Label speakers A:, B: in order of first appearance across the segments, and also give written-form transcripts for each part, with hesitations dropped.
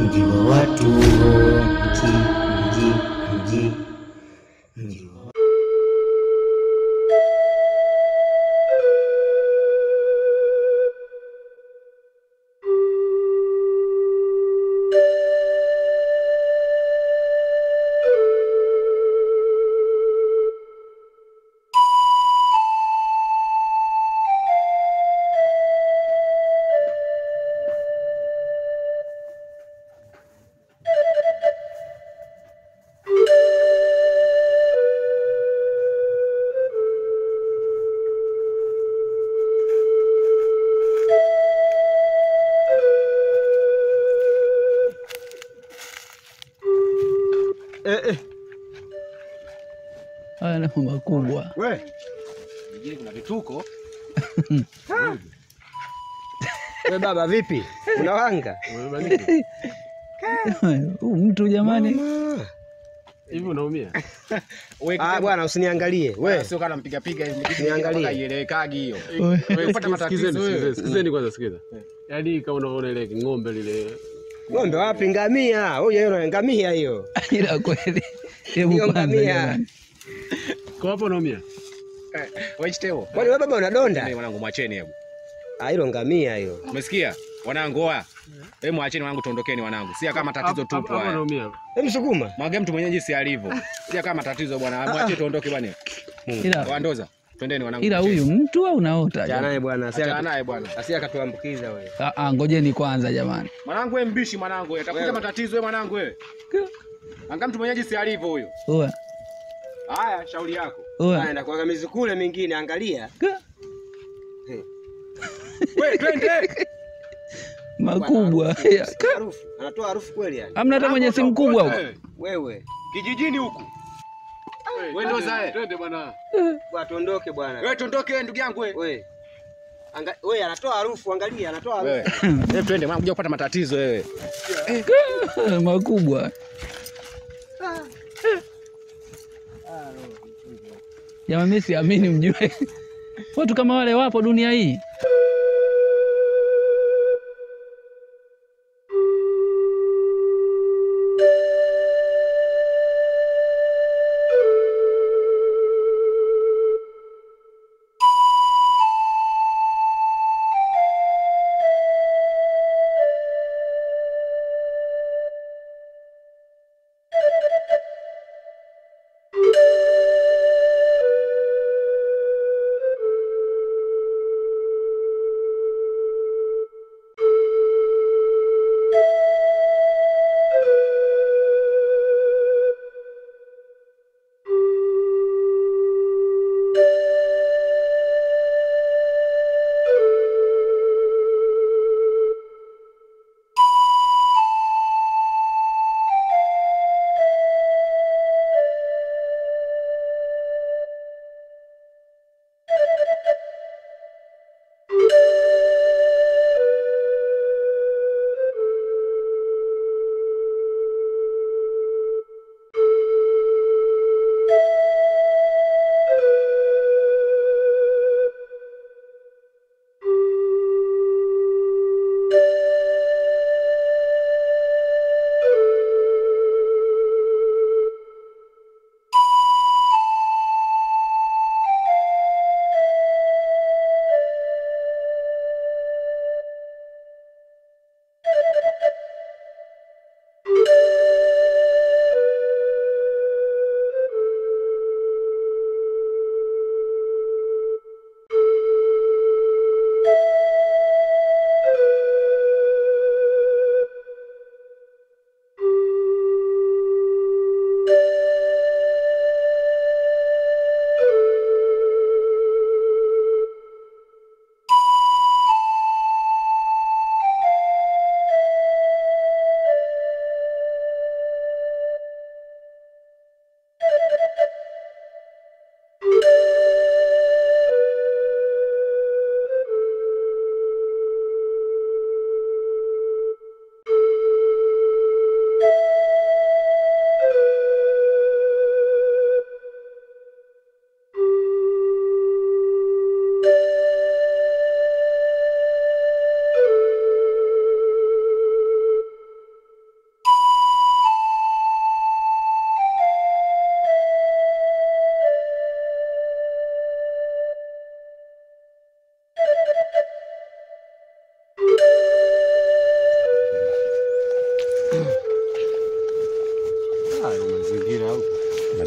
A: mji wa watu, mji wa
B: Haya ni makubwa.
C: Wewe. Mjini kuna vituko. Wewe baba vipi? Unawanga?
B: Mtu jamani.
D: Hivi unaumia?
C: Bwana usiniangalie. Wewe
D: sio kana mpiga piga hivi.
C: Niangalie.
D: Ielewekagi hiyo.
B: Wewe
D: upata matatizo wewe.
E: Sikizeni kwanza, sikiza. Yaani kama unaona ile ng'ombe lile.
C: Ng'ombe wapi? Ngamia. Huyo ngamia hiyo.
B: Ila kweli. Hebu kwanza jamani.
E: Kwa hapo unaumia?
D: Wewe chiteo.
C: Kwani wewe baba unadonda?
D: Mwanangu mwacheni hebu.
C: Hilo ngamia hiyo.
D: Umesikia? Wanangu oa. Hebu mwacheni wanangu tuondokeni wanangu. Si kama tatizo tupo haya.
E: Hapo unaumia.
C: Hebu sukuma.
D: Mwage mtu mwenyewe jinsi alivyo. Si kama tatizo bwana. Mwacheni tuondoke bwana. Wandoza. Twendeni wanangu.
B: Ila huyu mtu au unaota?
C: Achana naye bwana.
D: Achana naye bwana.
C: Asia akatuambukiza wewe.
B: Ngojeni kwanza jamani.
D: Mwanangu wewe mbishi mwanangu wewe. Utakuja matatizo wewe mwanangu wewe. Anga mtu mwenyewe jinsi alivyo huyo.
B: Oa.
D: Haya shauri yako.
C: Naenda kwa mizukule mingine angalia.
D: Wewe twende.
B: Makubwa.
C: Anatoa harufu kweli yani.
B: Hamna hata mwenye simu kubwa huko.
C: Wewe.
D: Kijijini huku. Wewe ndo zae.
E: Twende bwana.
C: Bwana tuondoke bwana.
D: Wewe tuondoke ndugu yangu wewe.
C: Wewe anatoa harufu, angalia anatoa harufu.
D: Wewe twende mwana kuja kupata matatizo wewe.
B: Makubwa. Jamani mimi siamini mjue. Watu kama wale wapo dunia hii.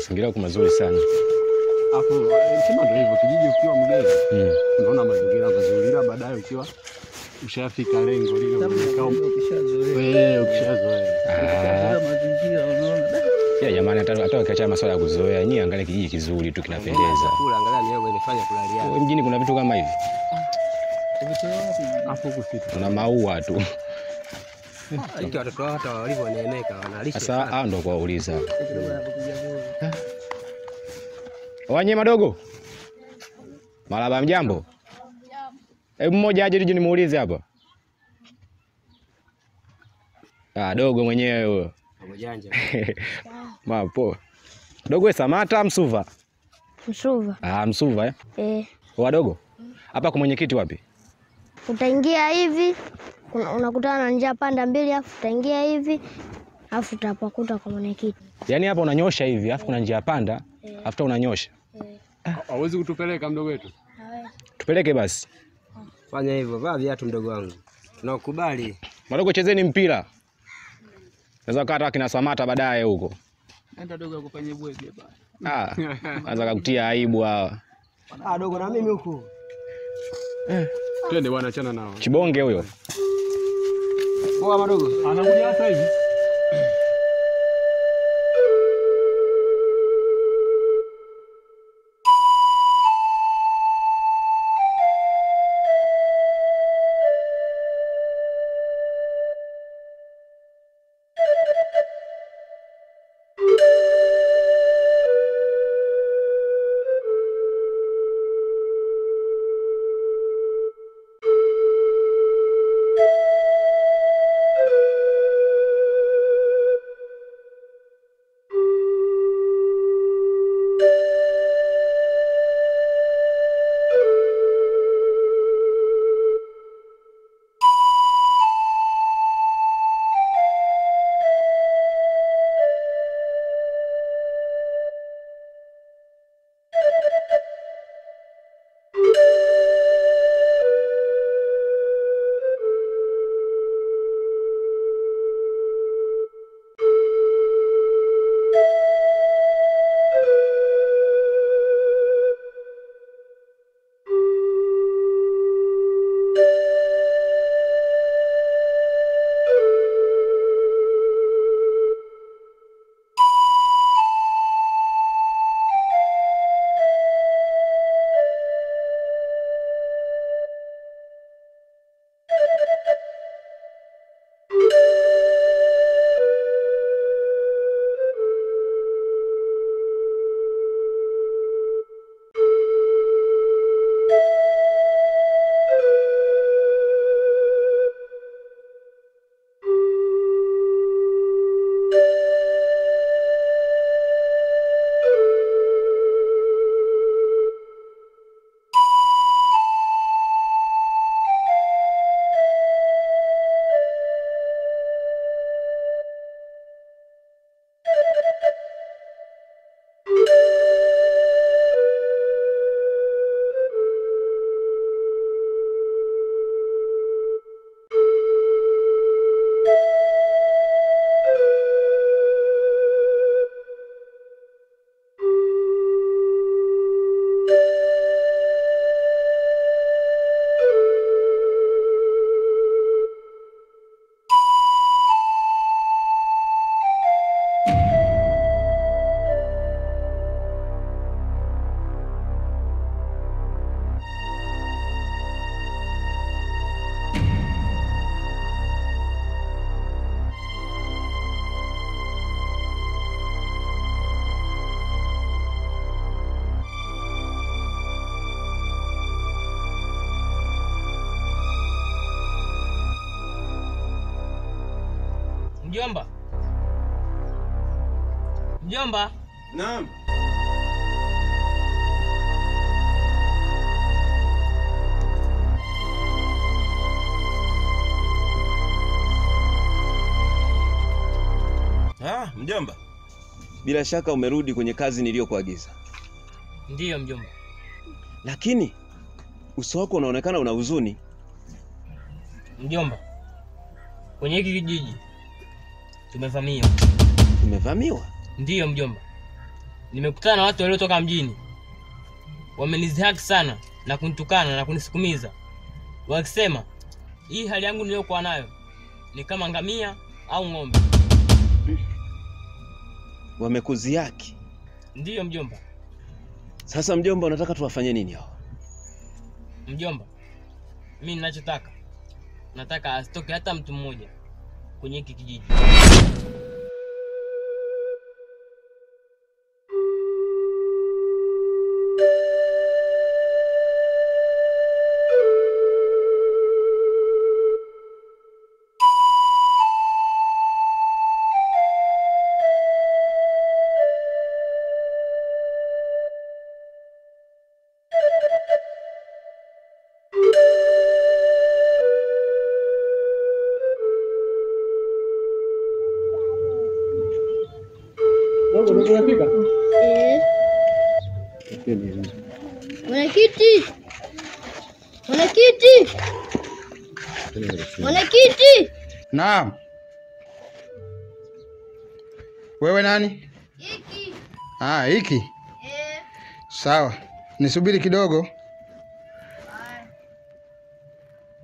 D: Mazingira yako mazuri sana.
E: Hapo sema ndio hivyo, kijiji ukiwa mgeni unaona mazingira mazuri, ila baadaye ukiwa ushafika lengo lile ukishazoea.
B: Mazingira unaona.
D: Ya jamani, hata ukiacha masuala ya kuzoea, nyinyi angalia kijiji kizuri tu kinapendeza.
C: Kula angalia miogo imefanya kulalia.
D: Wewe mjini kuna vitu kama hivi?
E: Hapo kusitu.
D: Kuna maua tu.
C: Hiki watoto wao hata walivyoneemeka wanalisha.
D: Sasa hao ndio kuwauliza. Wanye madogo. Marahaba, mjambo? Hebu mmoja aje tuje nimuulize hapa. Dogo mwenyewe huyo.
C: Mjanja.
D: Mapo. Dogo wewe Samata Msuva?
A: Msuva.
D: Msuva Wadogo. Hapa kwa mwenyekiti wapi?
A: Utaingia hivi, unakutana na njia panda mbili, afu utaingia hivi, afu utapakuta kwa mwenyekiti.
D: Yaani hapa unanyosha hivi, afu kuna njia panda, afu unanyosha.
E: Hawezi kutupeleka mdogo wetu?
D: Tupeleke basi.
C: Fanya hivyo, vaa viatu mdogo wangu. Tunakubali.
D: Madogo, chezeni mpira. Naweza kata kina Samata baadaye huko.
B: Nenda dogo akufanyie bwege bana.
D: Anza kukutia aibu hawa.
C: Dogo na mimi huko.
E: Twende bwana, achana nao.
D: Chibonge huyo.
C: Poa madogo.
E: Anakuja hapa hivi.
F: Mjomba. Mjomba.
C: Naam.
G: Mjomba. Bila shaka umerudi kwenye kazi niliyokuagiza.
F: Ndiyo mjomba.
G: Lakini uso wako unaonekana una huzuni.
F: Mjomba. Kwenye hiki kijiji tumevamiwa.
G: Tumevamiwa?
F: Ndiyo mjomba. nimekutana na watu waliotoka mjini. Wamenizihaki sana na kunitukana na kunisukumiza, wakisema hii hali yangu niliyokuwa nayo ni kama ngamia au ng'ombe.
G: Wamekuziaki?
F: Ndiyo mjomba.
G: Sasa mjomba, unataka tuwafanye nini hao?
F: Mjomba, mimi ninachotaka, nataka asitoke hata mtu mmoja kwenye hiki kijiji.
A: Mwenyekiti! Mwenyekiti! Mwenyekiti!
H: Naam. Wewe nani?
A: Hiki.
H: Hiki. Sawa. Nisubiri kidogo.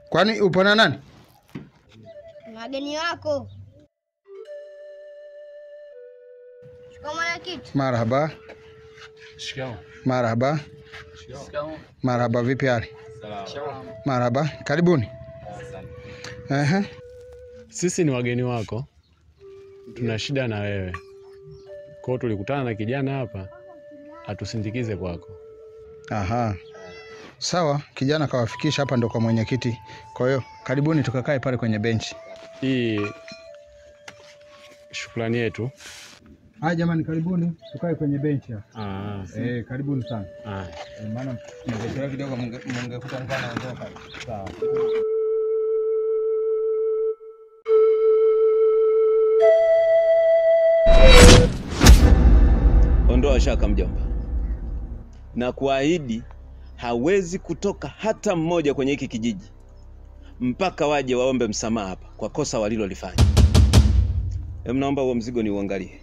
H: Kwani upo na nani?
A: Wageni wako. Shikamoo mwenyekiti.
H: Marhaba.
E: Shikamoo.
H: Marhaba.
E: Shikamoo.
H: Marhaba, vipi hali?
E: Salama.
H: Marhaba. Karibuni.
E: Asante. Sisi ni wageni wako. Tuna shida na wewe. Kwa hiyo tulikutana na kijana hapa atusindikize kwako.
H: Aha. Sawa, kijana kawafikisha hapa ndo kwa mwenyekiti. Kwa hiyo karibuni tukakae pale kwenye benchi.
E: Hii shukrani yetu.
H: Jamani, karibuni tukae kwenye benchi hapa. Karibuni sana. Maana mngechelewa kidogo mngekuta mtu anaondoka. Sawa.
G: Ondoa shaka mjomba, na kuahidi hawezi kutoka hata mmoja kwenye hiki kijiji mpaka waje waombe msamaha hapa kwa kosa walilolifanya. Naomba huo mzigo ni uangalie.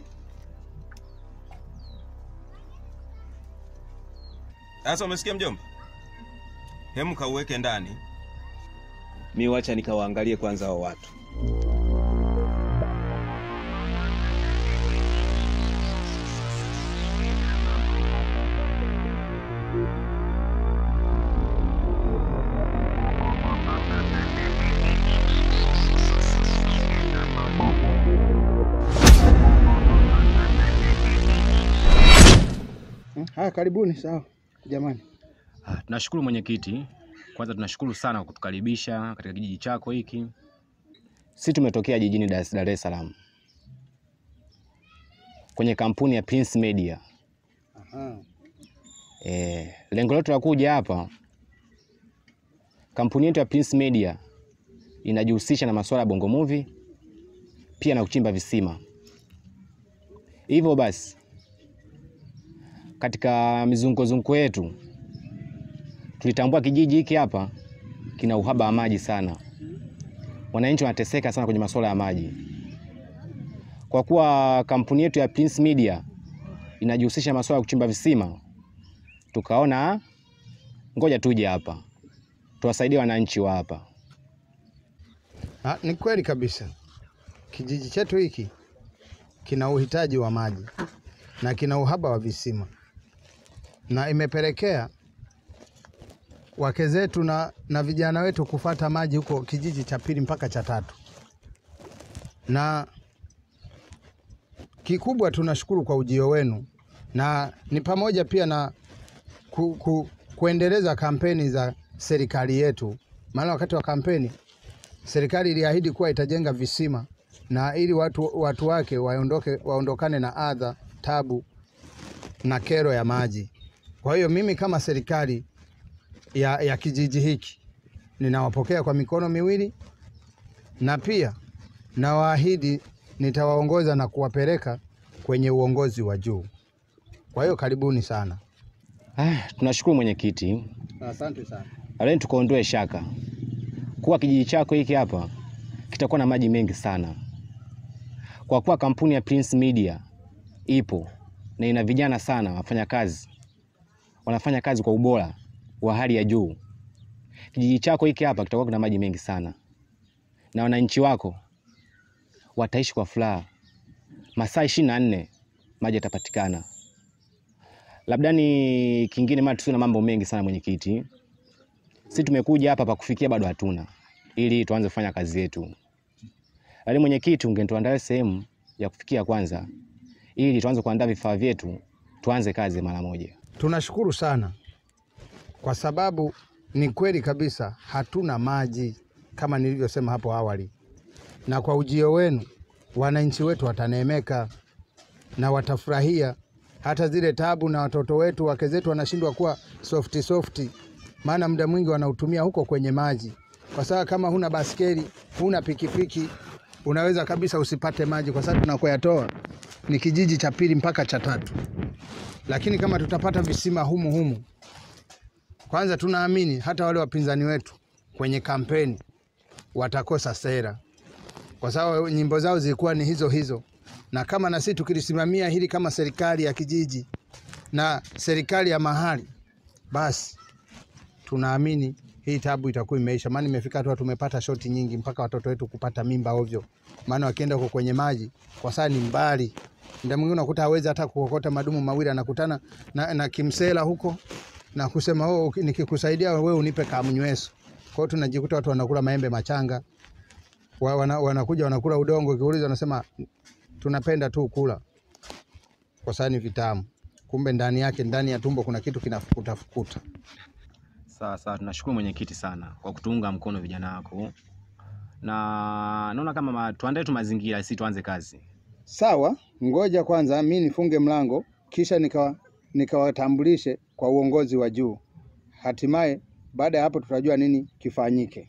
G: Sasa umesikia mjomba? Hemu kauweke ndani. Mimi wacha nikawaangalie kwanza hao watu.
H: Haya, karibuni. Sawa jamani.
D: Tunashukuru mwenyekiti. Kwanza tunashukuru sana kwa kutukaribisha katika kijiji chako hiki. Sisi tumetokea jijini Dar es Salaam kwenye kampuni ya Prince Media. Lengo letu la kuja hapa, kampuni yetu ya Prince Media inajihusisha na masuala ya Bongo Movie pia na kuchimba visima. Hivyo basi katika mizunguko yetu tulitambua kijiji hiki hapa kina uhaba wa maji sana. Wananchi wanateseka sana kwenye masuala ya maji. Kwa kuwa kampuni yetu ya Prince Media inajihusisha na masuala ya kuchimba visima, tukaona ngoja tuje hapa tuwasaidie wananchi wa hapa.
H: Ni kweli kabisa. Kijiji chetu hiki kina uhitaji wa maji na kina uhaba wa visima, na imepelekea wake zetu na vijana wetu kufata maji huko kijiji cha pili mpaka cha tatu. Na kikubwa tunashukuru kwa ujio wenu, na ni pamoja pia na kuendeleza kampeni za serikali yetu. Maana wakati wa kampeni serikali iliahidi kuwa itajenga visima na ili watu wake waondokane na adha, tabu na kero ya maji. Kwa hiyo mimi kama serikali ya kijiji hiki ninawapokea kwa mikono miwili, na pia nawaahidi nitawaongoza na kuwapeleka kwenye uongozi wa juu. Kwa hiyo karibuni sana.
D: Tunashukuru mwenyekiti.
H: Asante sana.
D: Leo tukaondoe shaka kuwa kijiji chako hiki hapa kitakuwa na maji mengi sana. Kwa kuwa kampuni ya Prince Media ipo na ina vijana sana wanafanya kazi kwa ubora wa hali ya juu. Kijiji chako hiki hapa kitakuwa kuna maji mengi sana, na wananchi wako wataishi kwa furaha. Masaa 24 maji yatapatikana. Labda ni kingine, maana tuna mambo mengi sana mwenyekiti. Sisi tumekuja hapa pa kufikia bado hatuna, ili tuanze kufanya kazi yetu. Lakini mwenyekiti, ungetuandalia sehemu ya kufikia kwanza, ili tuanze kuandaa vifaa vyetu, tuanze kazi mara moja.
H: Tunashukuru sana kwa sababu ni kweli kabisa hatuna maji kama nilivyosema hapo awali, na kwa ujio wenu wananchi wetu wataneemeka na watafurahia. Hata zile tabu na watoto wetu, wake zetu wanashindwa kuwa softi, maana muda mwingi wanautumia huko kwenye maji. Kwa sababu kama huna baskeli, huna pikipiki, unaweza kabisa usipate maji, kwa sababu tunakoyatoa ni kijiji cha pili mpaka cha tatu. Lakini kama tutapata visima humu, kwanza tunaamini hata wale wapinzani wetu kwenye kampeni watakosa sera, kwa sababu nyimbo zao zilikuwa ni hizo. Na kama na sisi tukilisimamia hili kama serikali ya kijiji na serikali ya mahali, basi tunaamini hii tabu itakuwa imeisha. Maana imefika tu tumepata shoti nyingi mpaka watoto wetu kupata mimba ovyo, maana wakienda huko kwenye maji kwa sababu ni mbali. Ndio mwingine unakuta hawezi hata kuokota madumu mawili, anakutana na kimsela huko na kusema nikikusaidia wewe unipe kamnyweso. Kwa hiyo tunajikuta watu wanakula maembe machanga, wanakuja wanakula udongo, kiuliza wanasema tunapenda tu kula kwa sababu ni vitamu, kumbe ndani yake, ndani ya tumbo kuna kitu kinafukuta.
D: Sawa, tunashukuru mwenyekiti sana kwa kutuunga mkono vijana wako, na naona kama tuandae tu mazingira sisi tuanze kazi.
H: Sawa, ngoja kwanza mimi nifunge mlango, kisha nikawatambulishe kwa uongozi wa juu. Hatimaye baada ya hapo tutajua nini kifanyike.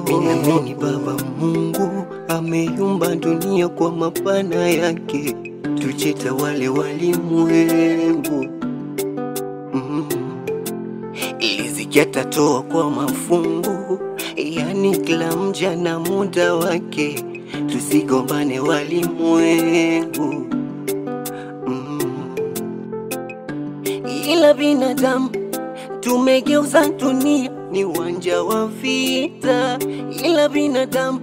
I: Minamini Baba Mungu ameyumba dunia kwa mapana yake, tuchita wale walimwengu riziki atatoa kwa mafungu, yani kila mja na muda wake, tusigombane walimwengu. Ila binadamu tumegeuza dunia ni uwanja wa vita, ila binadamu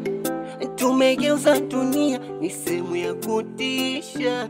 I: tumegeuza dunia ni sehemu ya kutisha.